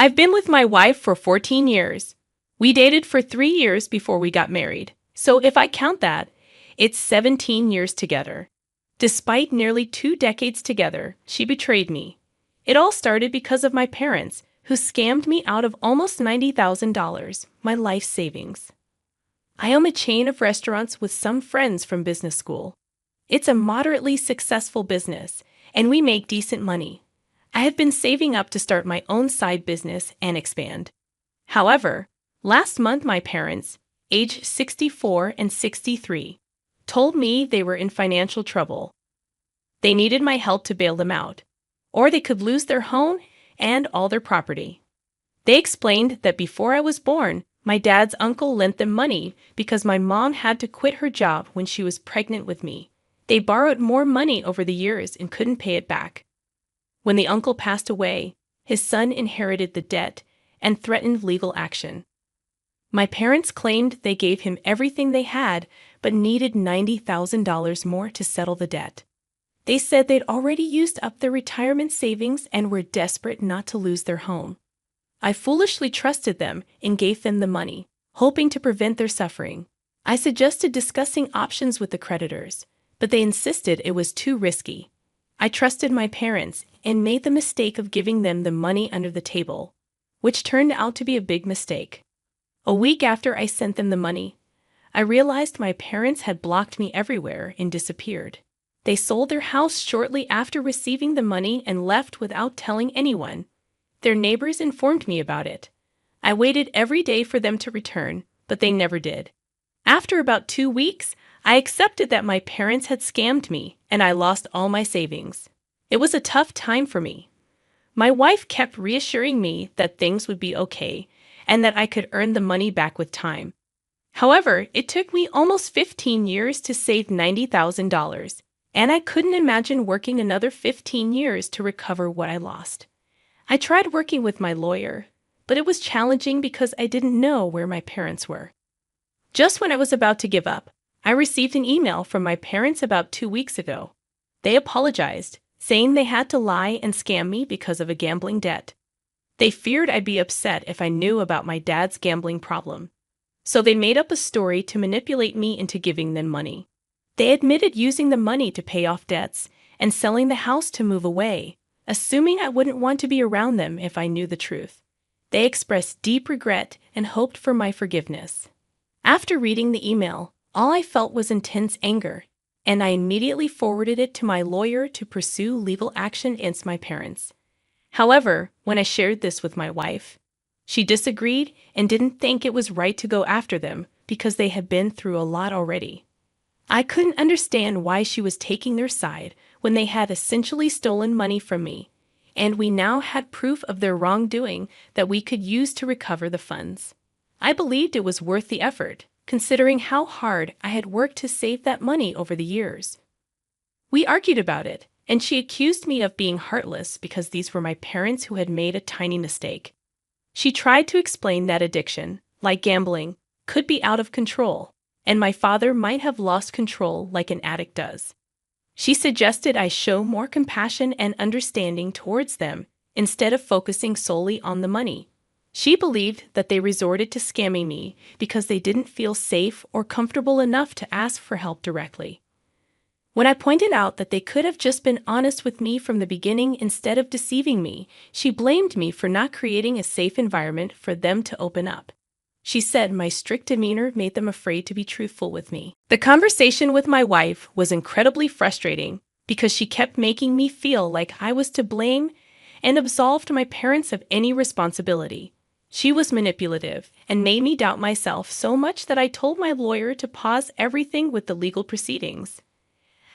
I've been with my wife for 14 years. We dated for 3 years before we got married. So if I count that, it's 17 years together. Despite nearly 2 decades together, she betrayed me. It all started because of my parents, who scammed me out of almost $90,000, my life savings. I own a chain of restaurants with some friends from business school. It's a moderately successful business, and we make decent money. I have been saving up to start my own side business and expand. However, last month my parents, aged 64 and 63, told me they were in financial trouble. They needed my help to bail them out, or they could lose their home and all their property. They explained that before I was born, my dad's uncle lent them money because my mom had to quit her job when she was pregnant with me. They borrowed more money over the years and couldn't pay it back. When the uncle passed away, his son inherited the debt and threatened legal action. My parents claimed they gave him everything they had, but needed $90,000 more to settle the debt. They said they'd already used up their retirement savings and were desperate not to lose their home. I foolishly trusted them and gave them the money, hoping to prevent their suffering. I suggested discussing options with the creditors, but they insisted it was too risky. I trusted my parents and made the mistake of giving them the money under the table, which turned out to be a big mistake. A week after I sent them the money, I realized my parents had blocked me everywhere and disappeared. They sold their house shortly after receiving the money and left without telling anyone. Their neighbors informed me about it. I waited every day for them to return, but they never did. After about 2 weeks, I accepted that my parents had scammed me and I lost all my savings. It was a tough time for me. My wife kept reassuring me that things would be okay and that I could earn the money back with time. However, it took me almost 15 years to save $90,000, and I couldn't imagine working another 15 years to recover what I lost. I tried working with my lawyer, but it was challenging because I didn't know where my parents were. Just when I was about to give up, I received an email from my parents about 2 weeks ago. They apologized, saying they had to lie and scam me because of a gambling debt. They feared I'd be upset if I knew about my dad's gambling problem. So they made up a story to manipulate me into giving them money. They admitted using the money to pay off debts and selling the house to move away, assuming I wouldn't want to be around them if I knew the truth. They expressed deep regret and hoped for my forgiveness. After reading the email, all I felt was intense anger, and I immediately forwarded it to my lawyer to pursue legal action against my parents. However, when I shared this with my wife, she disagreed and didn't think it was right to go after them because they had been through a lot already. I couldn't understand why she was taking their side when they had essentially stolen money from me, and we now had proof of their wrongdoing that we could use to recover the funds. I believed it was worth the effort, considering how hard I had worked to save that money over the years. We argued about it, and she accused me of being heartless because these were my parents who had made a tiny mistake. She tried to explain that addiction, like gambling, could be out of control, and my father might have lost control like an addict does. She suggested I show more compassion and understanding towards them instead of focusing solely on the money. She believed that they resorted to scamming me because they didn't feel safe or comfortable enough to ask for help directly. When I pointed out that they could have just been honest with me from the beginning instead of deceiving me, she blamed me for not creating a safe environment for them to open up. She said my strict demeanor made them afraid to be truthful with me. The conversation with my wife was incredibly frustrating because she kept making me feel like I was to blame and absolved my parents of any responsibility. She was manipulative and made me doubt myself so much that I told my lawyer to pause everything with the legal proceedings.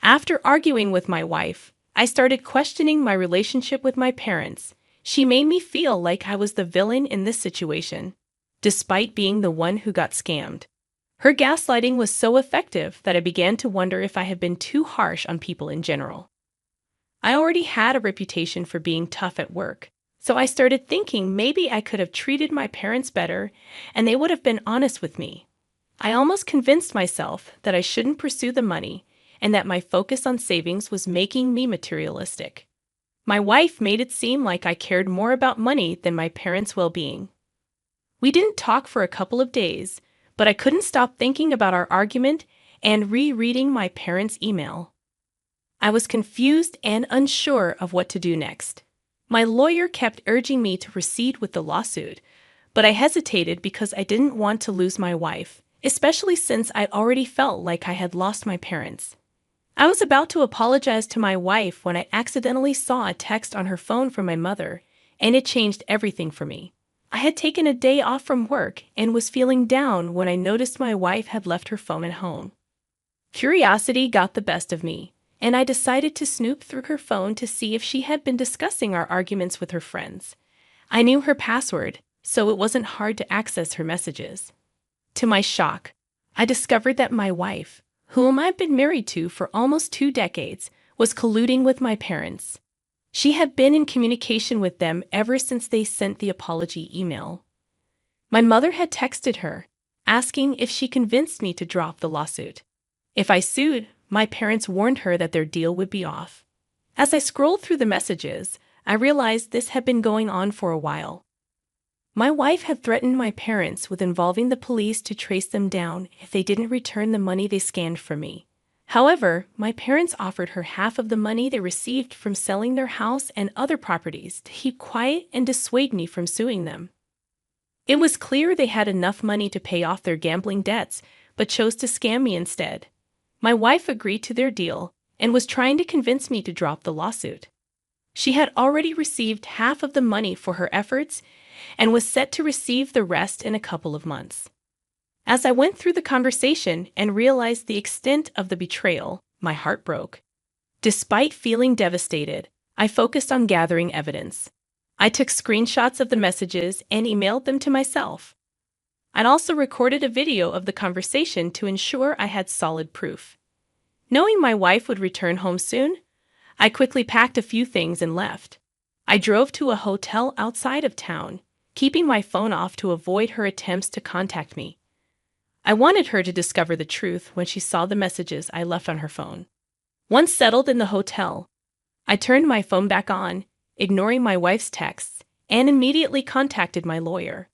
After arguing with my wife, I started questioning my relationship with my parents. She made me feel like I was the villain in this situation, despite being the one who got scammed. Her gaslighting was so effective that I began to wonder if I had been too harsh on people in general. I already had a reputation for being tough at work, so I started thinking maybe I could have treated my parents better and they would have been honest with me. I almost convinced myself that I shouldn't pursue the money and that my focus on savings was making me materialistic. My wife made it seem like I cared more about money than my parents' well-being. We didn't talk for a couple of days, but I couldn't stop thinking about our argument and rereading my parents' email. I was confused and unsure of what to do next. My lawyer kept urging me to proceed with the lawsuit, but I hesitated because I didn't want to lose my wife, especially since I'd already felt like I had lost my parents. I was about to apologize to my wife when I accidentally saw a text on her phone from my mother, and it changed everything for me. I had taken a day off from work and was feeling down when I noticed my wife had left her phone at home. Curiosity got the best of me, and I decided to snoop through her phone to see if she had been discussing our arguments with her friends. I knew her password, so it wasn't hard to access her messages. To my shock, I discovered that my wife, whom I've been married to for almost 2 decades, was colluding with my parents. She had been in communication with them ever since they sent the apology email. My mother had texted her, asking if she convinced me to drop the lawsuit. If I sued, my parents warned her that their deal would be off. As I scrolled through the messages, I realized this had been going on for a while. My wife had threatened my parents with involving the police to trace them down if they didn't return the money they scanned from me. However, my parents offered her half of the money they received from selling their house and other properties to keep quiet and dissuade me from suing them. It was clear they had enough money to pay off their gambling debts, but chose to scam me instead. My wife agreed to their deal and was trying to convince me to drop the lawsuit. She had already received half of the money for her efforts and was set to receive the rest in a couple of months. As I went through the conversation and realized the extent of the betrayal, my heart broke. Despite feeling devastated, I focused on gathering evidence. I took screenshots of the messages and emailed them to myself. I'd also recorded a video of the conversation to ensure I had solid proof. Knowing my wife would return home soon, I quickly packed a few things and left. I drove to a hotel outside of town, keeping my phone off to avoid her attempts to contact me. I wanted her to discover the truth when she saw the messages I left on her phone. Once settled in the hotel, I turned my phone back on, ignoring my wife's texts, and immediately contacted my lawyer.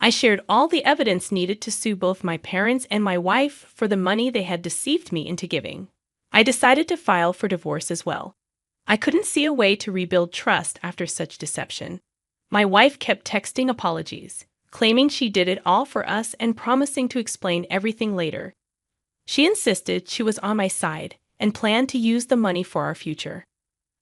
I shared all the evidence needed to sue both my parents and my wife for the money they had deceived me into giving. I decided to file for divorce as well. I couldn't see a way to rebuild trust after such deception. My wife kept texting apologies, claiming she did it all for us and promising to explain everything later. She insisted she was on my side and planned to use the money for our future.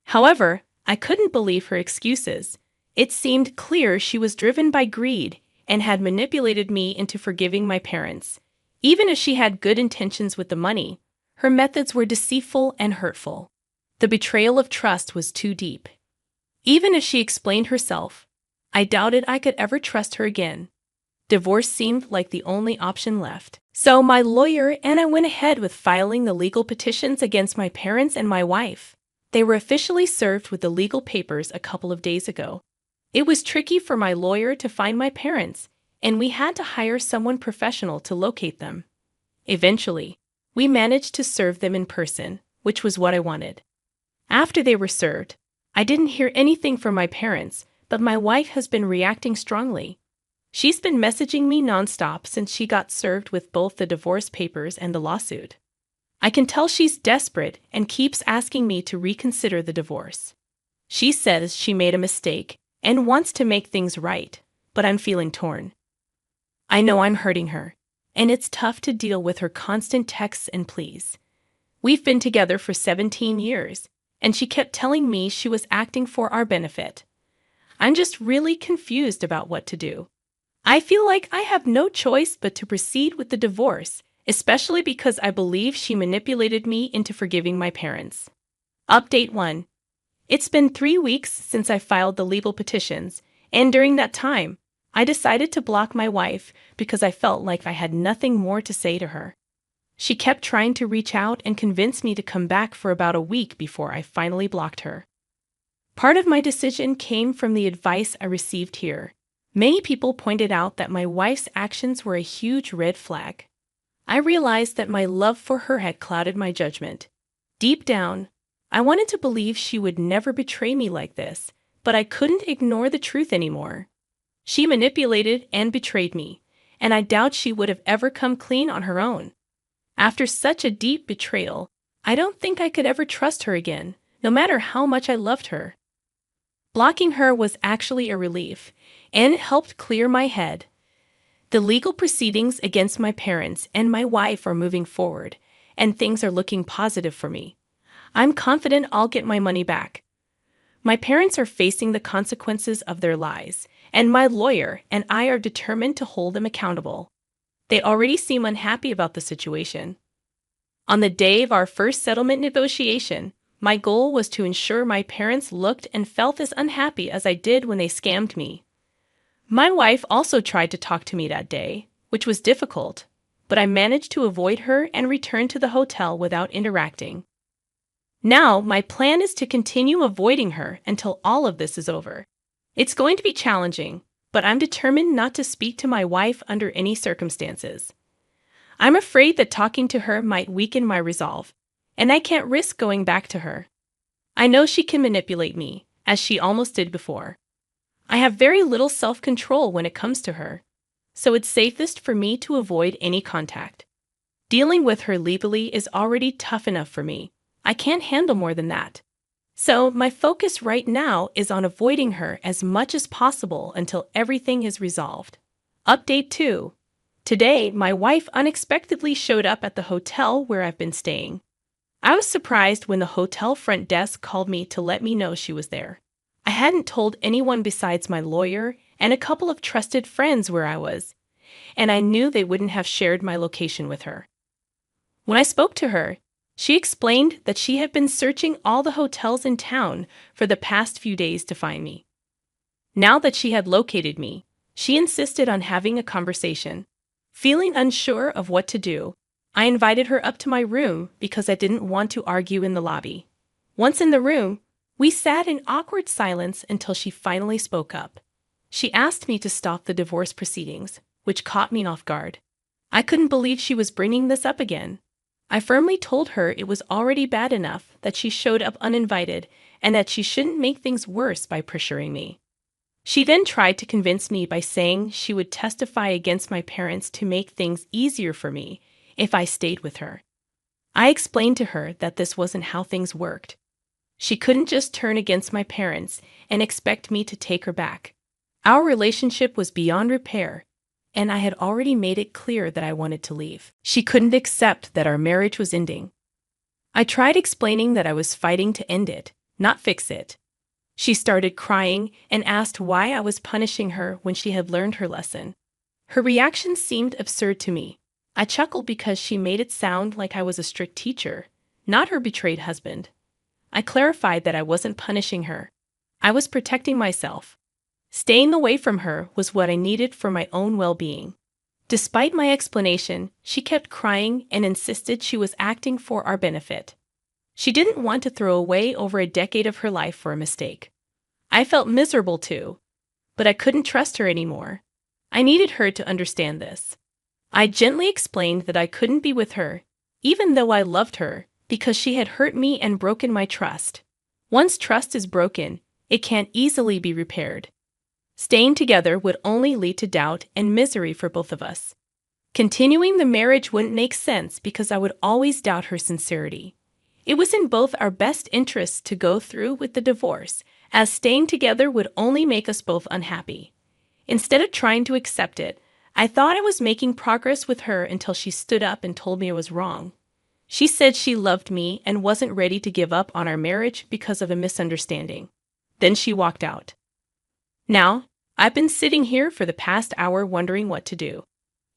However, I couldn't believe her excuses. It seemed clear she was driven by greed and had manipulated me into forgiving my parents. Even if she had good intentions with the money, her methods were deceitful and hurtful. The betrayal of trust was too deep. Even if she explained herself, I doubted I could ever trust her again. Divorce seemed like the only option left. So my lawyer and I went ahead with filing the legal petitions against my parents and my wife. They were officially served with the legal papers a couple of days ago. It was tricky for my lawyer to find my parents, and we had to hire someone professional to locate them. Eventually, we managed to serve them in person, which was what I wanted. After they were served, I didn't hear anything from my parents, but my wife has been reacting strongly. She's been messaging me nonstop since she got served with both the divorce papers and the lawsuit. I can tell she's desperate and keeps asking me to reconsider the divorce. She says she made a mistake and wants to make things right, but I'm feeling torn. I know I'm hurting her, and it's tough to deal with her constant texts and pleas. We've been together for 17 years, and she kept telling me she was acting for our benefit. I'm just really confused about what to do. I feel like I have no choice but to proceed with the divorce, especially because I believe she manipulated me into forgiving my parents. Update 1. It's been 3 weeks since I filed the legal petitions, and during that time, I decided to block my wife because I felt like I had nothing more to say to her. She kept trying to reach out and convince me to come back for about a week before I finally blocked her. Part of my decision came from the advice I received here. Many people pointed out that my wife's actions were a huge red flag. I realized that my love for her had clouded my judgment. Deep down, I wanted to believe she would never betray me like this, but I couldn't ignore the truth anymore. She manipulated and betrayed me, and I doubt she would have ever come clean on her own. After such a deep betrayal, I don't think I could ever trust her again, no matter how much I loved her. Blocking her was actually a relief, and it helped clear my head. The legal proceedings against my parents and my wife are moving forward, and things are looking positive for me. I'm confident I'll get my money back. My parents are facing the consequences of their lies, and my lawyer and I are determined to hold them accountable. They already seem unhappy about the situation. On the day of our first settlement negotiation, my goal was to ensure my parents looked and felt as unhappy as I did when they scammed me. My wife also tried to talk to me that day, which was difficult, but I managed to avoid her and return to the hotel without interacting. Now, my plan is to continue avoiding her until all of this is over. It's going to be challenging, but I'm determined not to speak to my wife under any circumstances. I'm afraid that talking to her might weaken my resolve, and I can't risk going back to her. I know she can manipulate me, as she almost did before. I have very little self-control when it comes to her, so it's safest for me to avoid any contact. Dealing with her legally is already tough enough for me. I can't handle more than that. So my focus right now is on avoiding her as much as possible until everything is resolved. Update 2. Today, my wife unexpectedly showed up at the hotel where I've been staying. I was surprised when the hotel front desk called me to let me know she was there. I hadn't told anyone besides my lawyer and a couple of trusted friends where I was, and I knew they wouldn't have shared my location with her. When I spoke to her, she explained that she had been searching all the hotels in town for the past few days to find me. Now that she had located me, she insisted on having a conversation. Feeling unsure of what to do, I invited her up to my room because I didn't want to argue in the lobby. Once in the room, we sat in awkward silence until she finally spoke up. She asked me to stop the divorce proceedings, which caught me off guard. I couldn't believe she was bringing this up again. I firmly told her it was already bad enough that she showed up uninvited and that she shouldn't make things worse by pressuring me. She then tried to convince me by saying she would testify against my parents to make things easier for me if I stayed with her. I explained to her that this wasn't how things worked. She couldn't just turn against my parents and expect me to take her back. Our relationship was beyond repair, and I had already made it clear that I wanted to leave. She couldn't accept that our marriage was ending. I tried explaining that I was fighting to end it, not fix it. She started crying and asked why I was punishing her when she had learned her lesson. Her reaction seemed absurd to me. I chuckled because she made it sound like I was a strict teacher, not her betrayed husband. I clarified that I wasn't punishing her. I was protecting myself. Staying away from her was what I needed for my own well-being. Despite my explanation, she kept crying and insisted she was acting for our benefit. She didn't want to throw away over a decade of her life for a mistake. I felt miserable too, but I couldn't trust her anymore. I needed her to understand this. I gently explained that I couldn't be with her, even though I loved her, because she had hurt me and broken my trust. Once trust is broken, it can't easily be repaired. Staying together would only lead to doubt and misery for both of us. Continuing the marriage wouldn't make sense because I would always doubt her sincerity. It was in both our best interests to go through with the divorce, as staying together would only make us both unhappy. Instead of trying to accept it, I thought I was making progress with her until she stood up and told me I was wrong. She said she loved me and wasn't ready to give up on our marriage because of a misunderstanding. Then she walked out. Now, I've been sitting here for the past hour wondering what to do.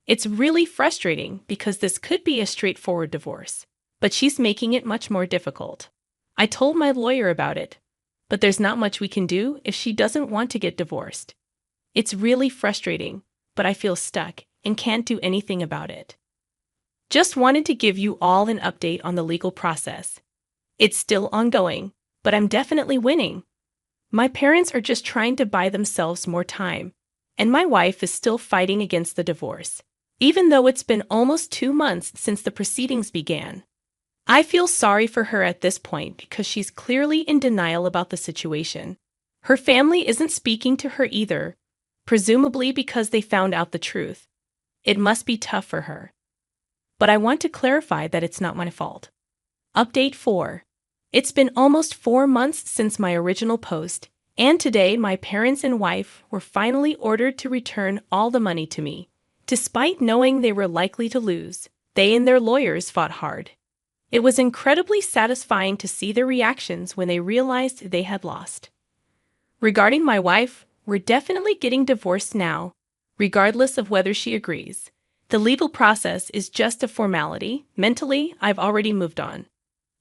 It's really frustrating because this could be a straightforward divorce, but she's making it much more difficult. I told my lawyer about it, but there's not much we can do if she doesn't want to get divorced. It's really frustrating, but I feel stuck and can't do anything about it. Just wanted to give you all an update on the legal process. It's still ongoing, but I'm definitely winning. My parents are just trying to buy themselves more time, and my wife is still fighting against the divorce, even though it's been almost 2 months since the proceedings began. I feel sorry for her at this point because she's clearly in denial about the situation. Her family isn't speaking to her either, presumably because they found out the truth. It must be tough for her. But I want to clarify that it's not my fault. Update 4. It's been almost 4 months since my original post, and today my parents and wife were finally ordered to return all the money to me. Despite knowing they were likely to lose, they and their lawyers fought hard. It was incredibly satisfying to see their reactions when they realized they had lost. Regarding my wife, we're definitely getting divorced now, regardless of whether she agrees. The legal process is just a formality. Mentally, I've already moved on.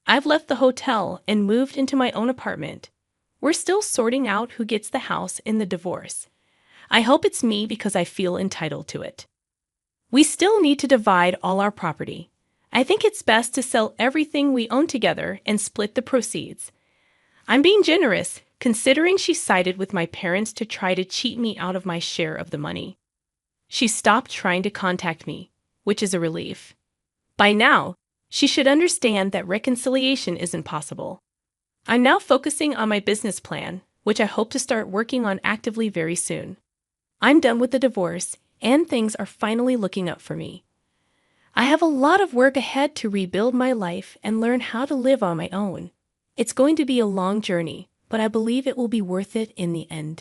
I've left the hotel and moved into my own apartment. We're still sorting out who gets the house in the divorce. I hope it's me because I feel entitled to it. We still need to divide all our property. I think it's best to sell everything we own together and split the proceeds. I'm being generous, considering she sided with my parents to try to cheat me out of my share of the money. She stopped trying to contact me, which is a relief. By now, she should understand that reconciliation isn't possible. I'm now focusing on my business plan, which I hope to start working on actively very soon. I'm done with the divorce, and things are finally looking up for me. I have a lot of work ahead to rebuild my life and learn how to live on my own. It's going to be a long journey, but I believe it will be worth it in the end.